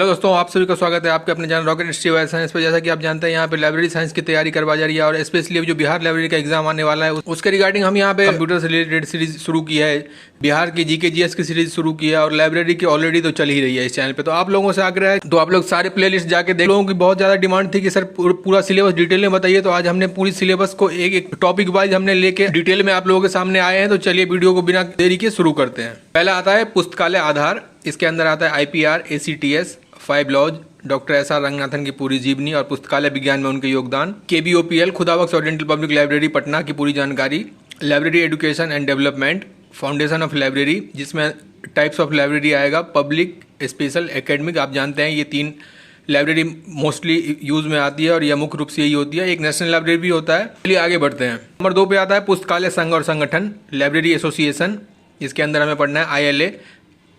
Hello दोस्तों, आप सभी का स्वागत है आपके अपने channel rocket history wise science पर। जैसा कि आप जानते हैं यहाँ पे लाइब्रेरी साइंस की तैयारी करवा जा रही है और स्पेशली अभी जो बिहार लाइब्रेरी का एग्जाम आने वाला है उसके रिगार्डिंग हम यहाँ पे कंप्यूटर से रिलेटेड सीरीज शुरू की है, बिहार की जीके जीएस की सीरीज शुरू की है और लाइब्रेरी की ऑलरेडी तो चल ही रही है इस चैनल पे। तो आप लोगों से आग्रह है तो आप लोग सारे प्लेलिस्ट जाके देख। लोगों की बहुत ज़्यादा डिमांड थी कि सर पूरा सिलेबस डिटेल में बताइए, तो आज हमने पूरी सिलेबस को एक एक टॉपिक वाइज हमने लेके डिटेल में आप लोगों के सामने आए हैं। तो चलिए वीडियो को बिना देरी के शुरू करते हैं। पहला आता है पुस्तकालय आधार, इसके अंदर आता है IPR, ACTS, 5 laws, doctor SR Ranganathan की पूरी जीवनी और पुस्तकालय विज्ञान में उनके योगदान, KBOPL Khudabakhsh oriental public library Patna की पूरी जानकारी, library education and development, foundation of library जिसमें टाइप्स ऑफ लाइब्रेरी आएगा, पब्लिक, स्पेशल, एकेडमिक। आप जानते हैं ये 3 लाइब्रेरी मोस्टली यूज में आती है और यह मुख्य रूप से यही होती है। एक नेशनल लाइब्रेरी भी होता है। चलिए आगे बढ़ते हैं। नंबर 2 पे आता है पुस्तकालय संघ और संगठन, लाइब्रेरी एसोसिएशन। इसके अंदर हमें पढ़ना है ILA,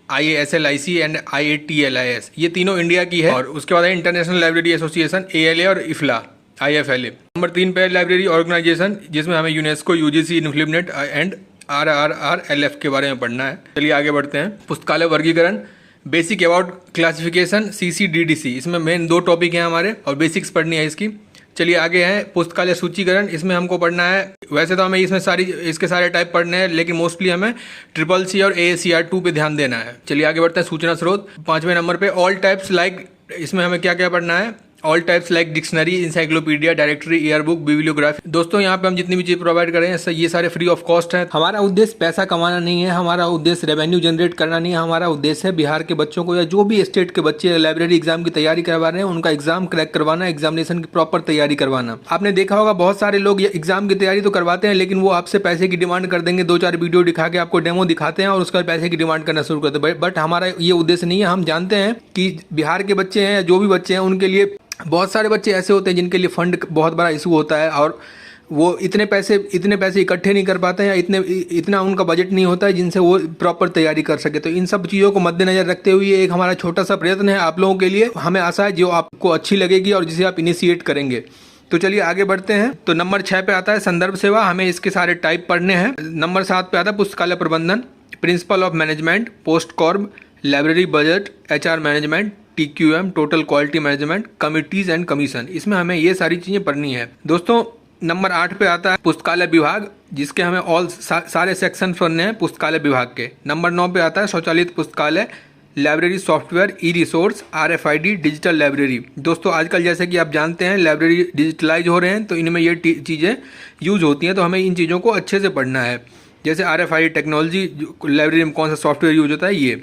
IASLIC एंड IATLIS, ये तीनों इंडिया की है। और उसके बाद है इंटरनेशनल लाइब्रेरी एसोसिएशन, ALA और IFLA। नंबर 3 पे लाइब्रेरी ऑर्गेनाइजेशन जिसमें हमें यूनेस्को, UGC, इन्फ्लिबनेट एंड RRRLF के बारे में पढ़ना है। चलिए आगे बढ़ते हैं। पुस्तकालय वर्गीकरण, बेसिक अबाउट क्लासिफिकेशन, CCDDC, इसमें मेन 2 टॉपिक हैं हमारे और बेसिक्स पढ़नी है इसकी। चलिए आगे है पुस्तकालय सूचीकरण, इसमें हमको पढ़ना है, वैसे तो हमें इसमें इसके सारे टाइप पढ़ने हैं लेकिन मोस्टली हमें CCC और AACR 2 पे ध्यान देना है। चलिए आगे बढ़ते हैं। सूचना स्रोत 5वें नंबर पे ऑल टाइप्स लाइक, इसमें हमें क्या क्या पढ़ना है, all types like dictionary, encyclopedia, directory, yearbook, bibliography. दोस्तों यहाँ पे हम जितनी भी चीज़ प्रोवाइड कर रहे हैं ये सारे फ्री ऑफ कॉस्ट है। हमारा उद्देश्य पैसा कमाना नहीं है, हमारा उद्देश्य रेवेन्यू जनरेट करना नहीं है। हमारा उद्देश्य है बिहार के बच्चों को या जो भी स्टेट के बच्चे लाइब्रेरी एग्जाम की तैयारी करवा रहे हैं उनका एग्जाम क्रैक करवाना, एग्जामिनेशन की प्रॉपर तैयारी करवाना। आपने देखा होगा बहुत सारे लोग एग्जाम की तैयारी तो करवाते हैं लेकिन वो आपसे पैसे की डिमांड कर देंगे, 2-4 वीडियो दिखा के आपको डेमो दिखाते हैं और उसका पैसे की डिमांड करना शुरू करते हैं। बट हमारा ये उद्देश्य नहीं है। हम जानते हैं कि बिहार के बच्चे हैं या जो भी बच्चे हैं उनके लिए बहुत सारे बच्चे ऐसे होते हैं जिनके लिए फंड बहुत बड़ा इशू होता है और वो इतने पैसे इकट्ठे नहीं कर पाते हैं, इतना उनका बजट नहीं होता है जिनसे वो प्रॉपर तैयारी कर सके। तो इन सब चीज़ों को मद्देनजर रखते हुए एक हमारा छोटा सा प्रयत्न है आप लोगों के लिए। हमें आशा है जो आपको अच्छी लगेगी और जिसे आप इनिशिएट करेंगे। तो चलिए आगे बढ़ते हैं। तो नंबर 6 पे आता है संदर्भ सेवा, हमें इसके सारे टाइप पढ़ने हैं। नंबर 7 पे आता है पुस्तकालय प्रबंधन, principle of management, POSDCORB, library budget, HR management, TQM, total quality management, committees and commission, इसमें हमें ये सारी चीज़ें पढ़नी है। दोस्तों नंबर 8 पे आता है पुस्तकालय विभाग जिसके हमें सारे सेक्शन पढ़ने हैं पुस्तकालय विभाग के। नंबर 9 पे आता है स्वचालित पुस्तकालय, library software, e-resource, RFID, digital library. दोस्तों आजकल जैसे कि आप जानते हैं लाइब्रेरी डिजिटलाइज हो रहे हैं तो इनमें ये चीज़ें यूज होती हैं, तो हमें इन चीज़ों को अच्छे से पढ़ना है। जैसे RFID टेक्नोलॉजी लाइब्रेरी में कौन सा सॉफ्टवेयर यूज होता है ये।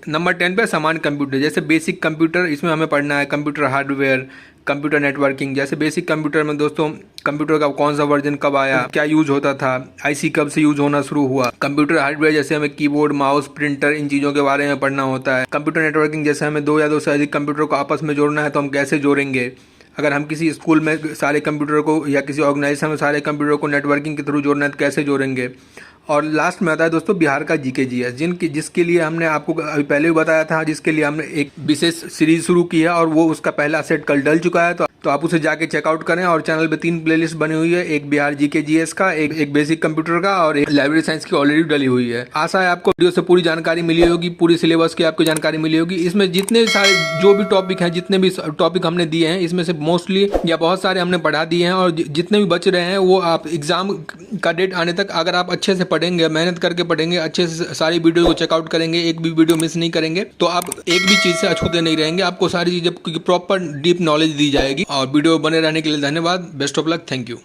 नंबर 10 पे समान कंप्यूटर, जैसे बेसिक कंप्यूटर, इसमें हमें पढ़ना है कंप्यूटर हार्डवेयर, कंप्यूटर नेटवर्किंग। जैसे बेसिक कंप्यूटर में दोस्तों कंप्यूटर का कौन सा वर्जन कब आया, क्या यूज होता था, IC कब से यूज होना शुरू हुआ। कंप्यूटर हार्डवेयर जैसे हमें कीबोर्ड, माउस, प्रिंटर, इन चीज़ों के बारे में पढ़ना होता है। कंप्यूटर नेटवर्किंग जैसे हमें 2 या 2 से अधिक कंप्यूटर को आपस में जोड़ना है तो हम कैसे जोड़ेंगे। अगर हम किसी स्कूल में सारे कंप्यूटर को या किसी ऑर्गेनाइजेशन में सारे कंप्यूटर को नेटवर्किंग के थ्रू जोड़ना है तो कैसे जोड़ेंगे। और लास्ट में आता है दोस्तों बिहार का GK GS, जिसके लिए हमने आपको अभी पहले भी बताया था, जिसके लिए हमने एक विशेष सीरीज शुरू की है और वो उसका पहला सेट कल डल चुका है। तो आप उसे जाके चेकआउट करें। और चैनल पे 3 प्लेलिस्ट बनी हुई है, एक बिहार GK GS का, एक बेसिक कंप्यूटर का और एक लाइब्रेरी साइंस की ऑलरेडी डली हुई है। आशा है आपको वीडियो से पूरी जानकारी मिली होगी, पूरी सिलेबस की आपको जानकारी मिली होगी। इसमें जितने सारे जो भी टॉपिक हैं, जितने भी टॉपिक हमने दिए हैं इसमें से मोस्टली या बहुत सारे हमने पढ़ा दिए हैं और जितने भी बच रहे हैं वो आप एग्जाम का डेट आने तक अगर आप अच्छे से पढ़ेंगे, मेहनत करके पढ़ेंगे, अच्छे से सारी वीडियो को चेकआउट करेंगे, एक भी वीडियो मिस नहीं करेंगे तो आप एक भी चीज़ से अछूते नहीं रहेंगे। आपको सारी चीज़ें प्रॉपर डीप नॉलेज दी जाएगी। और वीडियो बने रहने के लिए धन्यवाद। Best of luck. Thank you.